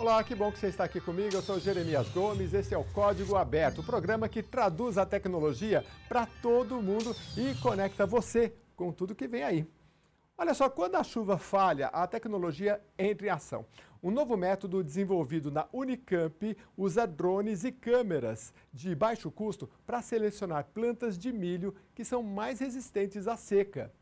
Olá, que bom que você está aqui comigo. Eu sou Jeremias Gomes, esse é o Código Aberto, o programa que traduz a tecnologia para todo mundo e conecta você com tudo que vem aí. Olha só, quando a chuva falha, a tecnologia entra em ação. Um novo método desenvolvido na Unicamp usa drones e câmeras de baixo custo para selecionar plantas de milho que são mais resistentes à seca.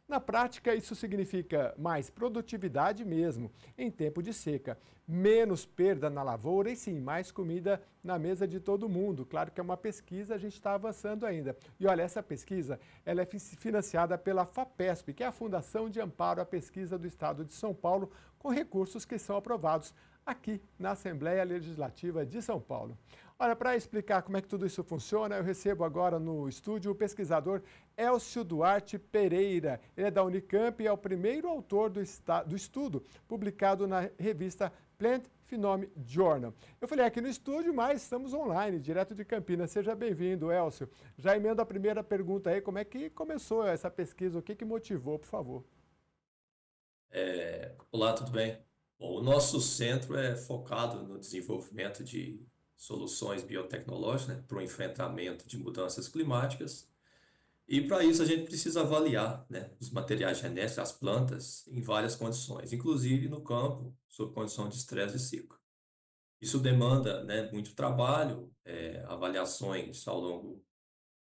Na prática, isso significa mais produtividade mesmo, em tempo de seca, menos perda na lavoura e sim, mais comida na mesa de todo mundo. Claro que é uma pesquisa, a gente está avançando ainda. E olha, essa pesquisa ela é financiada pela FAPESP, que é a Fundação de Amparo à Pesquisa do Estado de São Paulo, com recursos que são aprovados aqui na Assembleia Legislativa de São Paulo. Olha, para explicar como é que tudo isso funciona, eu recebo agora no estúdio o pesquisador Elcio Duarte Pereira. Ele é da Unicamp e é o primeiro autor do estudo, publicado na revista Plant Phenome Journal. Eu falei aqui no estúdio, mas estamos online, direto de Campinas. Seja bem-vindo, Elcio. Já emendo a primeira pergunta aí, como é que começou essa pesquisa? O que que motivou, por favor? Olá, tudo bem? Bom, o nosso centro é focado no desenvolvimento de soluções biotecnológicas, né, para o enfrentamento de mudanças climáticas. E para isso a gente precisa avaliar, né, os materiais genéticos, as plantas, em várias condições, inclusive no campo, sob condição de estresse e seca. Isso demanda, né, muito trabalho, avaliações ao longo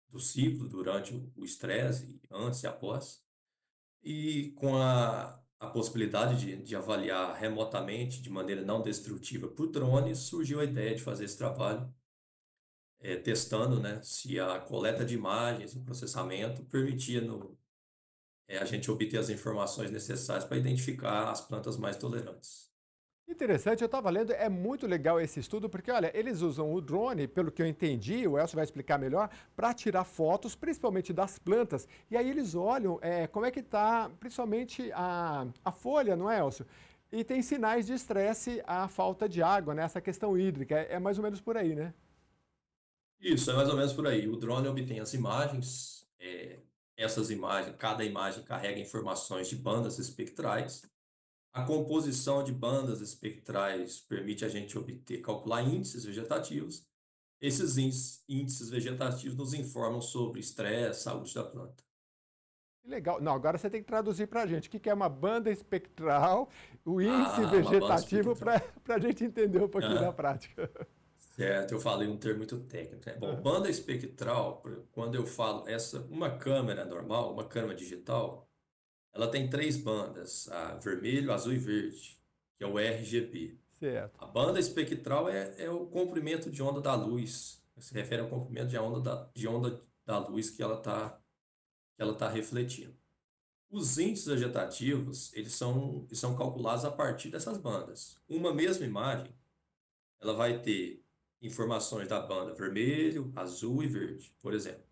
do ciclo, durante o estresse, antes e após. E com a possibilidade de avaliar remotamente, de maneira não destrutiva, por drones, surgiu a ideia de fazer esse trabalho, testando, né, se a coleta de imagens, o processamento, permitia a gente obter as informações necessárias para identificar as plantas mais tolerantes. Interessante, eu estava lendo, é muito legal esse estudo, porque olha, eles usam o drone, pelo que eu entendi, o Elcio vai explicar melhor, para tirar fotos, principalmente das plantas, e aí eles olham como é que está, principalmente a folha, não é, Elcio? E tem sinais de estresse, a falta de água, né? Essa questão hídrica, é mais ou menos por aí, né? Isso, é mais ou menos por aí. O drone obtém as imagens, essas imagens, cada imagem carrega informações de bandas espectrais. A composição de bandas espectrais permite a gente obter, calcular índices vegetativos. Esses índices vegetativos nos informam sobre estresse, saúde da planta. Que legal. Não, agora você tem que traduzir para a gente o que que é uma banda espectral, o índice Uma banda vegetativo, para espectral. a gente entender um pouquinho da Ah, prática. certo, eu falei um termo muito técnico, né? Bom, banda espectral, quando eu falo uma câmera normal, uma câmera digital, ela tem três bandas, a vermelho, azul e verde, que é o RGB. Certo. A banda espectral é o comprimento de onda da luz. Se refere ao comprimento de onda da luz que ela tá refletindo. Os índices vegetativos, eles são calculados a partir dessas bandas. Uma mesma imagem, ela vai ter informações da banda vermelho, azul e verde, por exemplo.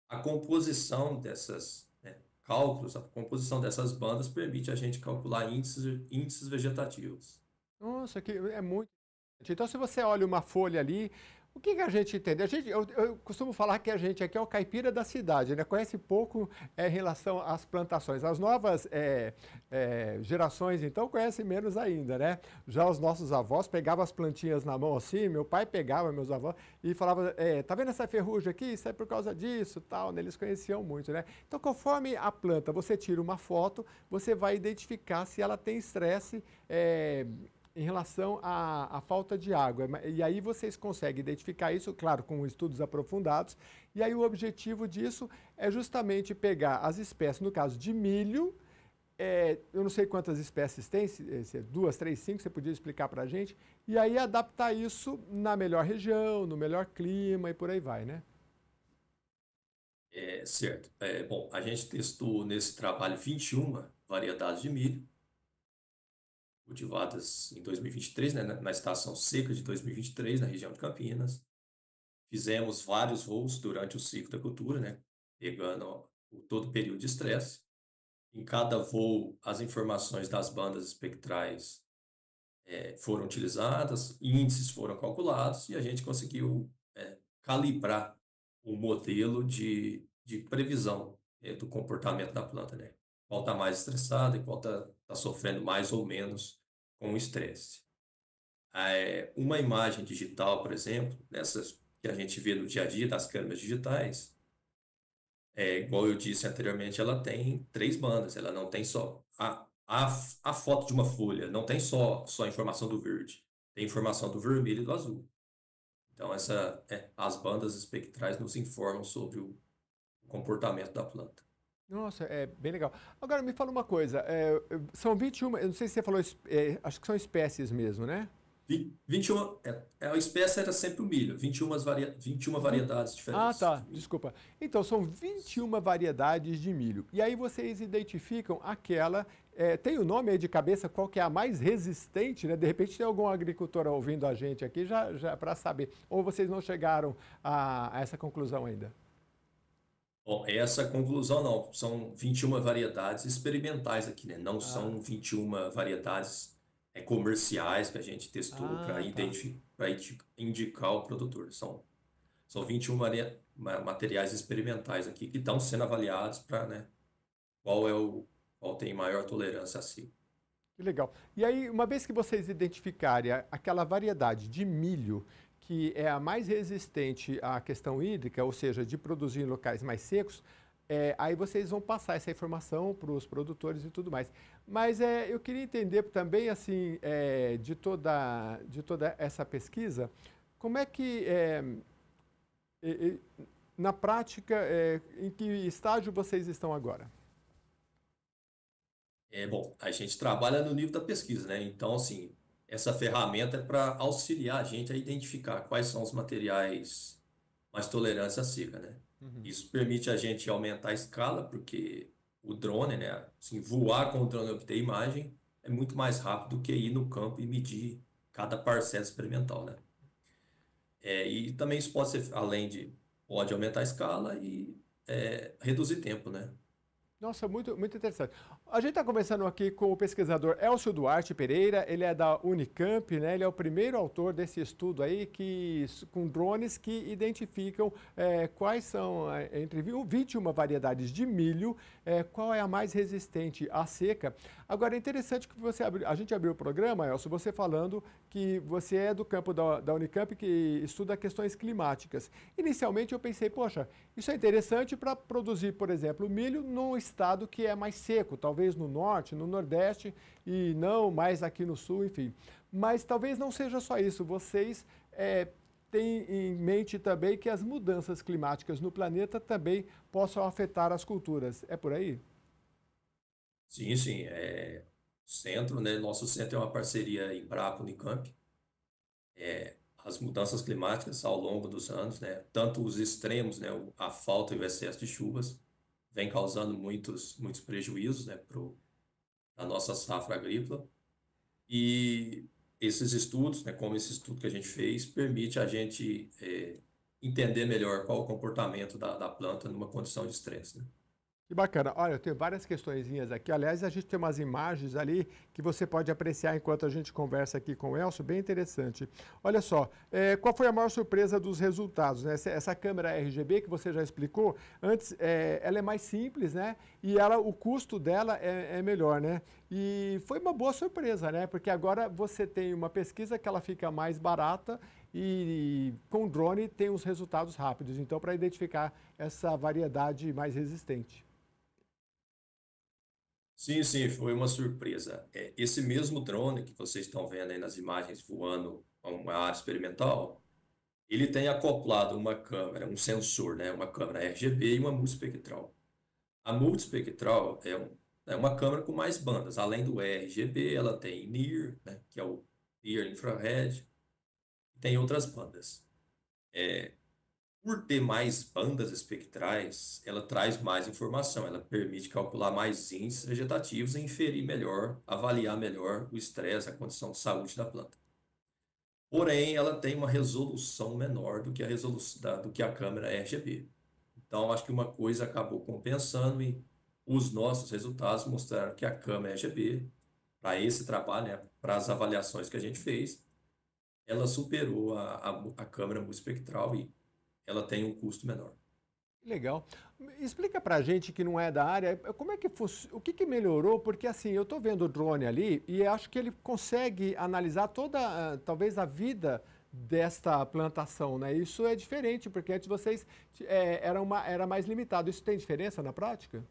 A composição dessas, né, cálculos, a composição dessas bandas permite a gente calcular índices vegetativos. Nossa, que é muito. Então, se você olha uma folha ali, o que que a gente entende? Eu costumo falar que a gente aqui é o caipira da cidade, né? Conhece pouco em relação às plantações. As novas gerações, então, conhecem menos ainda, né? Já os nossos avós pegavam as plantinhas na mão assim, meu pai pegava, meus avós, e falava, tá vendo essa ferrugem aqui? Isso é por causa disso, tal, né? Eles conheciam muito, né? Então, conforme a planta, você tira uma foto, você vai identificar se ela tem estresse, em relação à falta de água. E aí vocês conseguem identificar isso, claro, com estudos aprofundados. E aí o objetivo disso é justamente pegar as espécies, no caso de milho, eu não sei quantas espécies tem, se é duas, três, cinco, você podia explicar para a gente, e aí adaptar isso na melhor região, no melhor clima e por aí vai, né? Certo. Bom, a gente testou nesse trabalho 21 variedades de milho, cultivadas em 2023, né, na estação seca de 2023, na região de Campinas. Fizemos vários voos durante o ciclo da cultura, né, pegando todo o período de estresse. Em cada voo, as informações das bandas espectrais foram utilizadas, índices foram calculados e a gente conseguiu calibrar o modelo de previsão do comportamento da planta, né? Qual está mais estressada e qual está sofrendo mais ou menos com o estresse. Uma imagem digital, por exemplo, nessas que a gente vê no dia a dia das câmeras digitais, igual eu disse anteriormente, ela tem três bandas, ela não tem só a foto de uma folha, não tem só a informação do verde, tem informação do vermelho e do azul. Então, as bandas espectrais nos informam sobre o comportamento da planta. Nossa, é bem legal. Agora, me fala uma coisa, são 21, eu não sei se você falou, acho que são espécies mesmo, né? 21, a espécie era sempre o milho, 21 Vi- variedades Ah, diferentes tá, de milho. desculpa. Então, são 21 variedades de milho. E aí vocês identificam aquela, tem o nome aí de cabeça, qual que é a mais resistente, né? De repente tem algum agricultor ouvindo a gente aqui já para saber. Ou vocês não chegaram a essa conclusão ainda? Bom, essa conclusão não, são 21 variedades experimentais aqui, né? Não Ah, são 21 variedades comerciais que a gente testou para tá. indicar o produtor. São 21 materiais experimentais aqui que estão sendo avaliados para, né, qual tem maior tolerância a si. Que legal. E aí, uma vez que vocês identificarem aquela variedade de milho que é a mais resistente à questão hídrica, ou seja, de produzir em locais mais secos, aí vocês vão passar essa informação para os produtores e tudo mais. Mas eu queria entender também, assim, de toda essa pesquisa, como é que, eh, eh, na prática, em que estágio vocês estão agora? Bom, a gente trabalha no nível da pesquisa, né? Então, assim, essa ferramenta é para auxiliar a gente a identificar quais são os materiais mais tolerantes à seca, né? Uhum. Isso permite a gente aumentar a escala, porque o drone, né? Assim, voar com o drone e obter imagem é muito mais rápido do que ir no campo e medir cada parcela experimental, né? E também isso pode ser, pode aumentar a escala e reduzir tempo, né? Nossa, muito, muito interessante. A gente está conversando aqui com o pesquisador Elcio Duarte Pereira, ele é da Unicamp, né? Ele é o primeiro autor desse estudo aí com drones que identificam quais são, entre 21 variedades de milho, qual é a mais resistente à seca. Agora, é interessante que a gente abriu o programa, Elcio, você falando que você é do campo da Unicamp que estuda questões climáticas. Inicialmente eu pensei, poxa, isso é interessante para produzir, por exemplo, milho num estado que é mais seco, talvez no norte, no nordeste e não mais aqui no sul, enfim. Mas talvez não seja só isso. Vocês têm em mente também que as mudanças climáticas no planeta também possam afetar as culturas. É por aí? Sim, sim. Centro, né? Nosso centro é uma parceria Embrapa-Unicamp. As mudanças climáticas ao longo dos anos, né? Tanto os extremos, né? A falta e o excesso de chuvas, vem causando muitos prejuízos, né? Para a nossa safra agrícola. E esses estudos, né? Como esse estudo que a gente fez, permite a gente entender melhor qual o comportamento da planta numa condição de estresse, né? Que bacana. Olha, eu tenho várias questõezinhas aqui. Aliás, a gente tem umas imagens ali que você pode apreciar enquanto a gente conversa aqui com o Elcio, bem interessante. Olha só, qual foi a maior surpresa dos resultados, né? Essa câmera RGB que você já explicou, antes ela é mais simples, né? E o custo dela é melhor, né? E foi uma boa surpresa, né? Porque agora você tem uma pesquisa que ela fica mais barata e com o drone tem os resultados rápidos. Então, para identificar essa variedade mais resistente. Sim, sim, foi uma surpresa. Esse mesmo drone que vocês estão vendo aí nas imagens voando a uma área experimental, ele tem acoplado uma câmera, um sensor, né? Uma câmera RGB e uma multispectral. A multispectral é uma câmera com mais bandas. Além do RGB, ela tem NIR, né? Que é o Near Infrared, e tem outras bandas. Por ter mais bandas espectrais, ela traz mais informação, ela permite calcular mais índices vegetativos e inferir melhor, avaliar melhor o estresse, a condição de saúde da planta. Porém, ela tem uma resolução menor do que a resolução do que a câmera RGB. Então, acho que uma coisa acabou compensando e os nossos resultados mostraram que a câmera RGB, para esse trabalho, né, para as avaliações que a gente fez, ela superou a câmera multispectral e ela tem um custo menor. Legal. Explica pra gente que não é da área, como é que o que que melhorou? Porque assim, eu estou vendo o drone ali e acho que ele consegue analisar toda, talvez a vida desta plantação, né? Isso é diferente, porque antes vocês era mais limitado. Isso tem diferença na prática?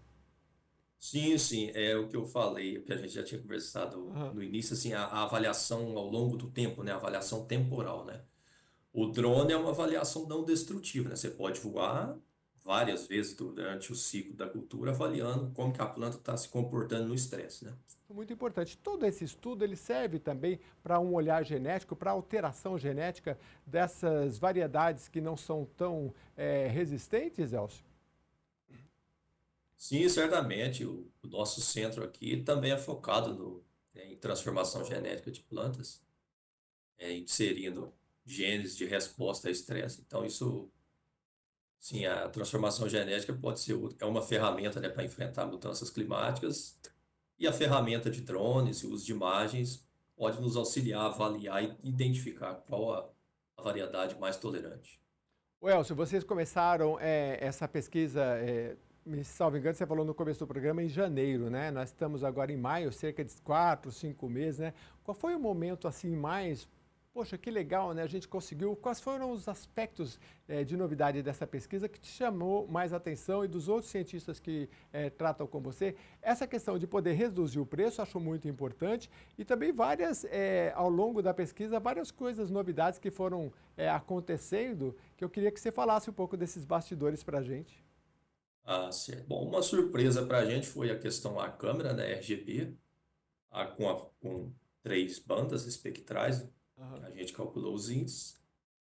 Sim, sim, é o que eu falei, o que a gente já tinha conversado Aham. no início, assim, a avaliação ao longo do tempo, né? A avaliação temporal, né? O drone é uma avaliação não destrutiva, né? Você pode voar várias vezes durante o ciclo da cultura, avaliando como que a planta está se comportando no estresse, né? Muito importante. Todo esse estudo ele serve também para um olhar genético, para alteração genética dessas variedades que não são tão resistentes, Elcio? Sim, certamente. O nosso centro aqui também é focado em transformação genética de plantas, inserindo genes de resposta a estresse. Então, isso, sim, a transformação genética pode ser é uma ferramenta, né, para enfrentar mudanças climáticas e a ferramenta de drones e uso de imagens pode nos auxiliar a avaliar e identificar qual a variedade mais tolerante. O Elcio, vocês começaram essa pesquisa, me salvo engano, você falou no começo do programa, em janeiro, né? Nós estamos agora em maio, cerca de 4, 5 meses, né? Qual foi o momento assim mais, poxa, que legal, né? A gente conseguiu. Quais foram os aspectos de novidade dessa pesquisa que te chamou mais atenção e dos outros cientistas que tratam com você? Essa questão de poder reduzir o preço, acho muito importante e também várias, ao longo da pesquisa, várias coisas, novidades que foram acontecendo, que eu queria que você falasse um pouco desses bastidores para a gente. Ah, certo. Bom, uma surpresa para a gente foi a questão da câmera, né, RGB, com três bandas espectrais, que Aham. a gente calculou os índices.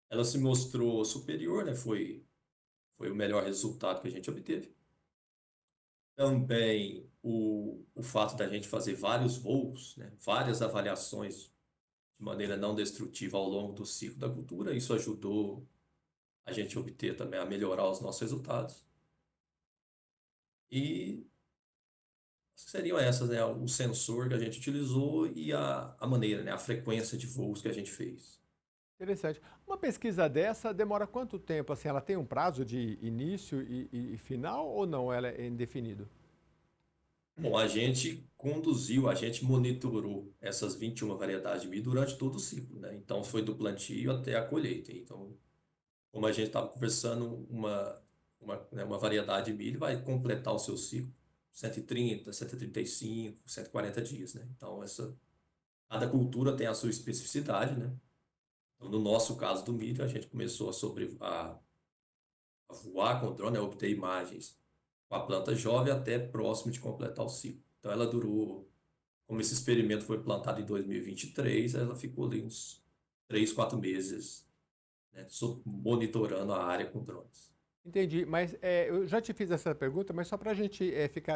Ela se mostrou superior, né, foi o melhor resultado que a gente obteve. Também o fato da gente fazer vários voos, né, várias avaliações de maneira não destrutiva ao longo do ciclo da cultura, isso ajudou a gente a obter também, a melhorar os nossos resultados. E seriam essas, né? O sensor que a gente utilizou e a maneira, né? A frequência de voos que a gente fez. Interessante. Uma pesquisa dessa demora quanto tempo? Assim, ela tem um prazo de início e final ou não? Ela é indefinido? Bom, a gente conduziu, a gente monitorou essas 21 variedades de milho durante todo o ciclo, né? Então, foi do plantio até a colheita. Então, como a gente estava conversando, uma variedade de milho vai completar o seu ciclo 130, 135, 140 dias, né? Então, cada cultura tem a sua especificidade, né? Então, no nosso caso do milho, a gente começou a voar com o drone, a obter imagens com a planta jovem até próximo de completar o ciclo. Então, ela durou, como esse experimento foi plantado em 2023, ela ficou ali uns 3, 4 meses, né, monitorando a área com drones. Entendi, mas eu já te fiz essa pergunta, mas só para a gente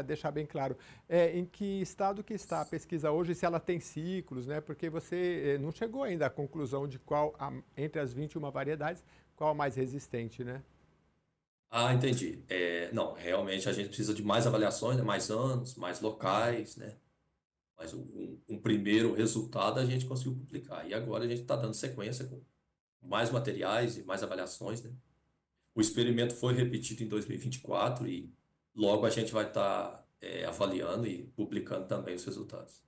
deixar bem claro, em que estado que está a pesquisa hoje, se ela tem ciclos, né? Porque você não chegou ainda à conclusão de qual, entre as 21 variedades, qual a mais resistente, né? Ah, entendi. Não, realmente a gente precisa de mais avaliações, né, mais anos, mais locais, né? Mas um primeiro resultado a gente conseguiu publicar. E agora a gente está dando sequência com mais materiais e mais avaliações, né? O experimento foi repetido em 2024 e 24 e logo a gente vai estar avaliando e publicando também os resultados.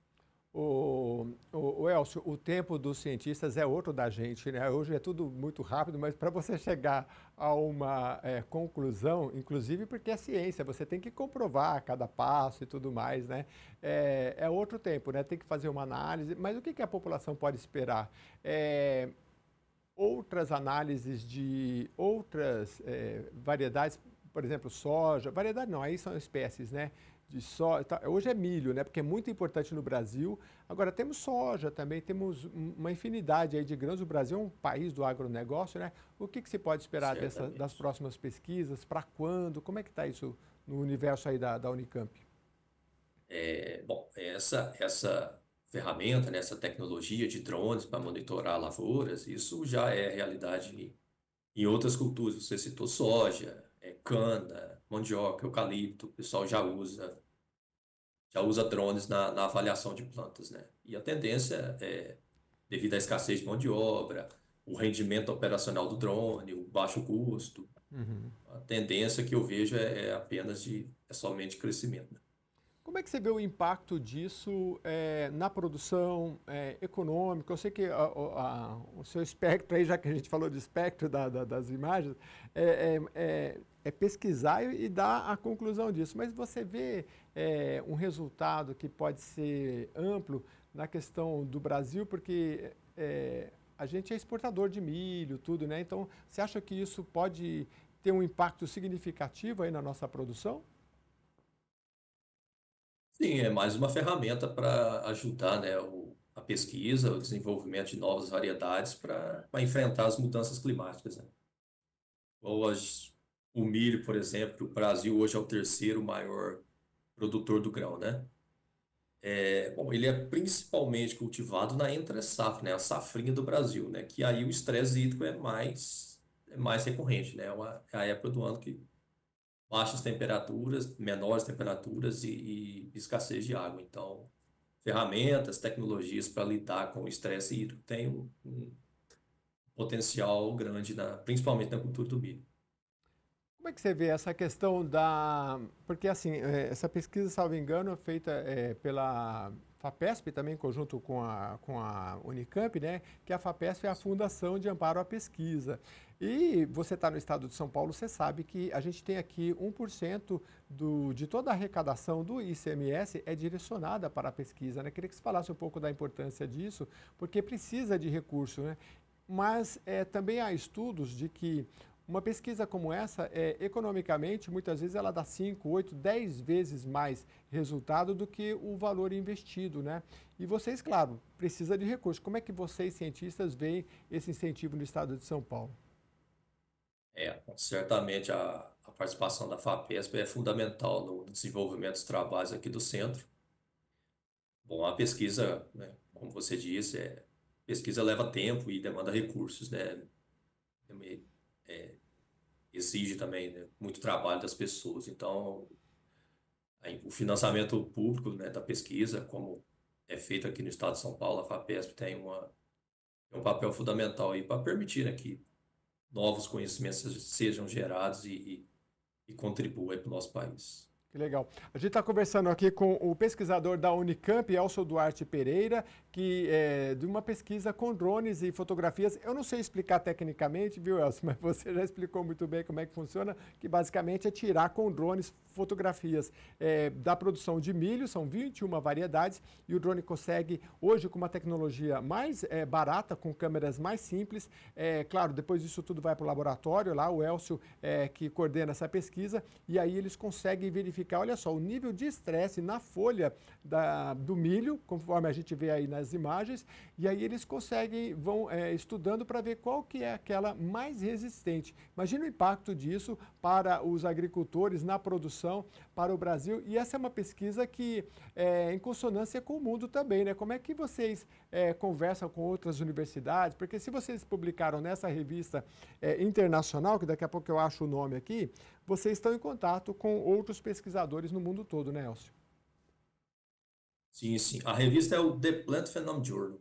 O Elcio, o tempo dos cientistas é outro da gente, né? Hoje é tudo muito rápido, mas para você chegar a uma conclusão, inclusive porque é ciência, você tem que comprovar cada passo e tudo mais, né? É outro tempo, né? Tem que fazer uma análise, mas o que que a população pode esperar? Outras análises de outras variedades, por exemplo, soja, variedade não, aí são espécies, né? De soja, hoje é milho, né? Porque é muito importante no Brasil. Agora temos soja também, temos uma infinidade aí de grãos. O Brasil é um país do agronegócio, né? O que que se pode esperar das Certamente. próximas pesquisas? Para quando? Como é que está isso no universo aí da Unicamp? Bom, essa ferramenta, né, essa tecnologia de drones para monitorar lavouras, isso já é realidade em outras culturas. Você citou soja, cana, mandioca, eucalipto, o pessoal já usa drones na avaliação de plantas, né? E a tendência é, devido à escassez de mão de obra, o rendimento operacional do drone, o baixo custo, Uhum. A tendência que eu vejo é apenas é somente crescimento, né? Como é que você vê o impacto disso na produção econômica? Eu sei que o seu espectro, aí, já que a gente falou de espectro das imagens, é pesquisar e dar a conclusão disso. Mas você vê um resultado que pode ser amplo na questão do Brasil, porque a gente é exportador de milho, tudo, né? Então, você acha que isso pode ter um impacto significativo aí na nossa produção? Sim, é mais uma ferramenta para ajudar, né, a pesquisa, o desenvolvimento de novas variedades para enfrentar as mudanças climáticas, né? Ou o milho, por exemplo, que o Brasil hoje é o terceiro maior produtor do grão, né? Bom, ele é principalmente cultivado na entre-safra, né? A safrinha do Brasil, né? Que aí o estresse hídrico é mais recorrente, né? É a época do ano que baixas temperaturas, menores temperaturas e escassez de água. Então, ferramentas, tecnologias para lidar com o estresse hídrico têm um potencial grande, principalmente na cultura do milho. Como é que você vê essa questão da. Porque, assim, essa pesquisa, salvo engano, é feita pela FAPESP, também em conjunto com a Unicamp, né? Que a FAPESP é a Fundação de Amparo à Pesquisa. E você está no estado de São Paulo, você sabe que a gente tem aqui 1% de toda a arrecadação do ICMS é direcionada para a pesquisa, né? Queria que você falasse um pouco da importância disso, porque precisa de recurso, né? Mas também há estudos de que uma pesquisa como essa, economicamente, muitas vezes ela dá 5, 8, 10 vezes mais resultado do que o valor investido, né? E vocês, claro, precisa de recursos. Como é que vocês, cientistas, veem esse incentivo no estado de São Paulo? Certamente a participação da FAPESP é fundamental no desenvolvimento dos trabalhos aqui do centro. Bom, a pesquisa, né, como você disse, pesquisa leva tempo e demanda recursos, né? Também, é, exige também, né, muito trabalho das pessoas. Então, aí, o financiamento público, né, da pesquisa, como é feito aqui no estado de São Paulo, a FAPESP tem um papel fundamental aí para permitir, né, que novos conhecimentos sejam gerados e contribuam para o nosso país. Que legal. A gente está conversando aqui com o pesquisador da Unicamp, Elcio Duarte Pereira, que é de uma pesquisa com drones e fotografias. Eu não sei explicar tecnicamente, viu, Elcio, mas você já explicou muito bem como é que funciona, que basicamente é tirar com drones fotografias da produção de milho, são 21 variedades, e o drone consegue, hoje, com uma tecnologia mais barata, com câmeras mais simples, claro, depois disso tudo vai para o laboratório, lá o Elcio que coordena essa pesquisa, e aí eles conseguem verificar, olha só, o nível de estresse na folha do milho, conforme a gente vê aí nas imagens, e aí eles vão estudando para ver qual que é aquela mais resistente. Imagina o impacto disso para os agricultores na produção, para o Brasil, e essa é uma pesquisa que é em consonância com o mundo também, né? Como é que vocês conversam com outras universidades? Porque se vocês publicaram nessa revista internacional, que daqui a pouco eu acho o nome aqui, vocês estão em contato com outros pesquisadores no mundo todo, né, Elcio? Sim, sim. A revista é o The Plant Phenom Journal.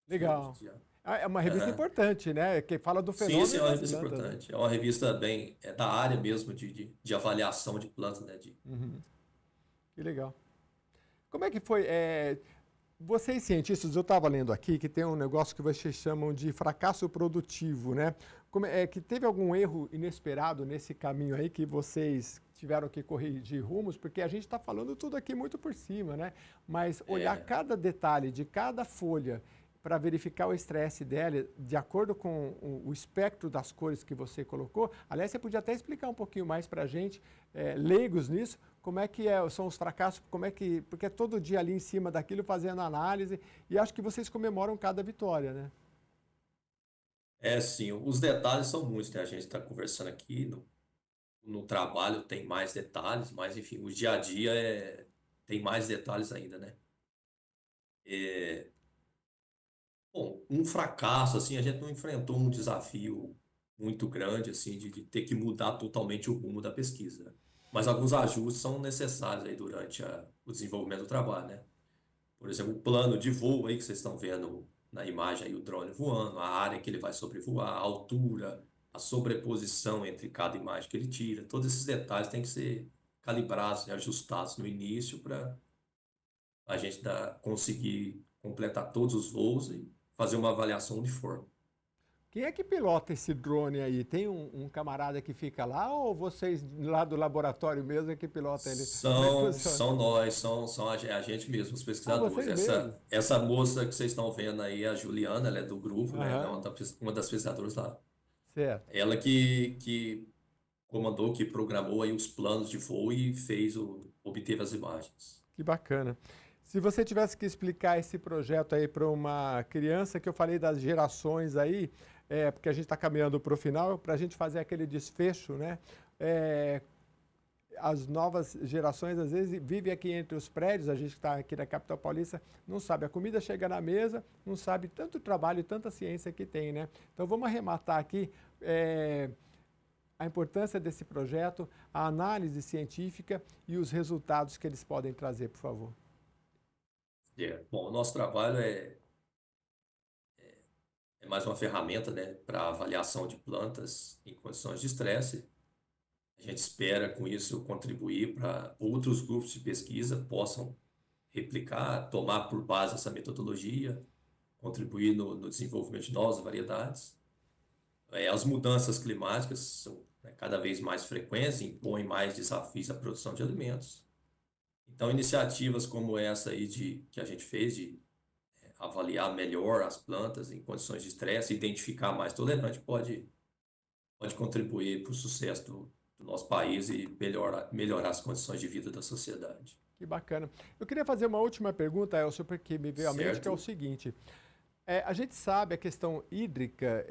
Legal. Já. É uma revista Aham. importante, né? Que fala do Sim, sim, é fenômeno uma das revista plantas, né? importante. É uma revista é da área mesmo de avaliação de plantas, né? Uhum. Que legal. Como é que foi? Vocês, cientistas, eu estava lendo aqui que tem um negócio que vocês chamam de fracasso produtivo, né? Que teve algum erro inesperado nesse caminho aí que vocês tiveram que corrigir rumos? Porque a gente está falando tudo aqui muito por cima, né? Mas olhar É, cada detalhe de cada folha para verificar o estresse dela, de acordo com o espectro das cores que você colocou. Aliás, você podia até explicar um pouquinho mais para a gente, leigos nisso, como é que são os fracassos, porque é todo dia ali em cima daquilo fazendo análise, e acho que vocês comemoram cada vitória, né? sim, os detalhes são muitos, né? A gente está conversando aqui no trabalho tem mais detalhes, mas enfim, o dia a dia tem mais detalhes ainda, né? É, bom, um fracasso, assim, a gente não enfrentou um desafio muito grande, assim, de ter que mudar totalmente o rumo da pesquisa. Mas alguns ajustes são necessários aí durante o desenvolvimento do trabalho, né? Por exemplo, o plano de voo aí que vocês estão vendo na imagem aí, o drone voando, a área que ele vai sobrevoar, a altura, a sobreposição entre cada imagem que ele tira. Todos esses detalhes têm que ser calibrados e ajustados no início para a gente conseguir completar todos os voos e fazer uma avaliação uniforme. Quem é que pilota esse drone aí? Tem um camarada que fica lá ou vocês lá do laboratório mesmo é que pilota ele? Como é que funciona? São nós, a gente mesmo, os Ah, pesquisadores. vocês mesmos? Essa moça que vocês estão vendo aí, a Juliana, ela é do grupo, né? Ela é Aham, uma das pesquisadoras lá. certo. Ela que comandou, que programou aí os planos de voo e obteve as imagens. Que bacana. Se você tivesse que explicar esse projeto aí para uma criança, que eu falei das gerações aí, porque a gente está caminhando para o final, para a gente fazer aquele desfecho, né? É, as novas gerações, às vezes, vivem aqui entre os prédios, a gente que está aqui na capital paulista, não sabe, a comida chega na mesa, não sabe tanto trabalho e tanta ciência que tem, né? Então, vamos arrematar aqui a importância desse projeto, a análise científica e os resultados que eles podem trazer, por favor. Bom, o nosso trabalho é mais uma ferramenta, né, para avaliação de plantas em condições de estresse. A gente espera, com isso, contribuir para outros grupos de pesquisa possam replicar, tomar por base essa metodologia, contribuir no desenvolvimento de novas variedades. As mudanças climáticas são, né, cada vez mais frequentes e impõem mais desafios à produção de alimentos. Então, iniciativas como essa aí que a gente fez de avaliar melhor as plantas em condições de estresse, identificar mais tolerante, pode contribuir para o sucesso do nosso país e melhorar as condições de vida da sociedade. Que bacana. Eu queria fazer uma última pergunta, Elcio, porque me veio à mente, que é o Certo? seguinte. A gente sabe a questão hídrica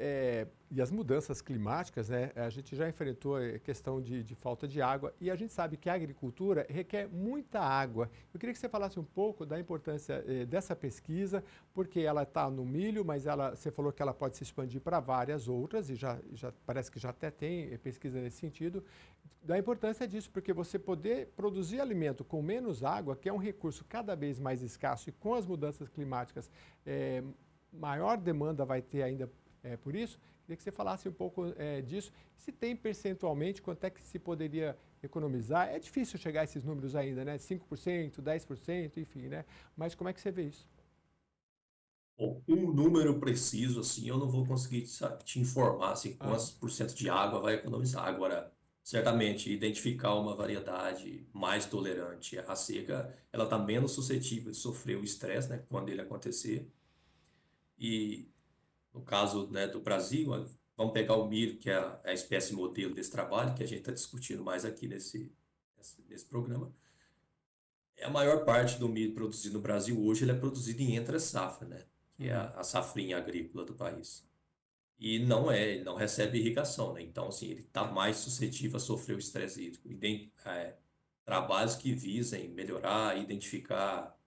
e as mudanças climáticas, né? A gente já enfrentou a questão de falta de água e a gente sabe que a agricultura requer muita água. Eu queria que você falasse um pouco da importância dessa pesquisa, porque ela está no milho, mas você falou que ela pode se expandir para várias outras e já parece que já até tem pesquisa nesse sentido. Da importância disso, porque você poder produzir alimento com menos água, que é um recurso cada vez mais escasso e com as mudanças climáticas maior demanda vai ter ainda por isso. Queria que você falasse um pouco disso. Se tem percentualmente, quanto é que se poderia economizar? É difícil chegar a esses números ainda, né? 5%, 10%, enfim, né? Mas como é que você vê isso? Bom, um número preciso, assim, eu não vou conseguir, sabe, te informar assim, Aham, quantos por cento de água vai economizar. Agora, certamente, identificar uma variedade mais tolerante à seca, ela está menos suscetível de sofrer o estresse, né, quando ele acontecer. E no caso, né, do Brasil, vamos pegar o milho, que é a espécie modelo desse trabalho, que a gente está discutindo mais aqui nesse programa. A maior parte do milho produzido no Brasil hoje ele é produzido em entre-safra, né? Que é uhum. a safrinha agrícola do país. E ele não recebe irrigação, né? Então, assim, ele está mais suscetível a sofrer o estresse hídrico. Trabalhos que visem melhorar, identificar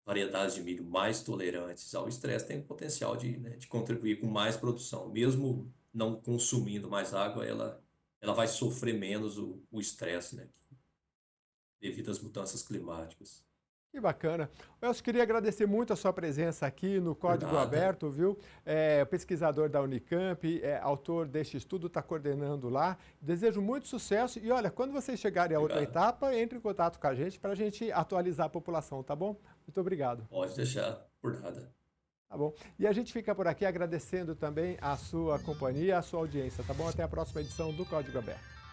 variedades de milho mais tolerantes ao estresse têm o potencial de contribuir com mais produção. Mesmo não consumindo mais água, ela vai sofrer menos o estresse, né? Devido às mudanças climáticas. Que bacana. Elcio, queria agradecer muito a sua presença aqui no Por Código nada. Aberto, viu? Pesquisador da Unicamp, autor deste estudo, está coordenando lá. Desejo muito sucesso e, olha, quando vocês chegarem à outra Obrigado. etapa, entre em contato com a gente para a gente atualizar a população, tá bom? Muito obrigado. Pode deixar. Por nada. Tá bom? E a gente fica por aqui agradecendo também a sua companhia, a sua audiência, tá bom? Até a próxima edição do Código Aberto.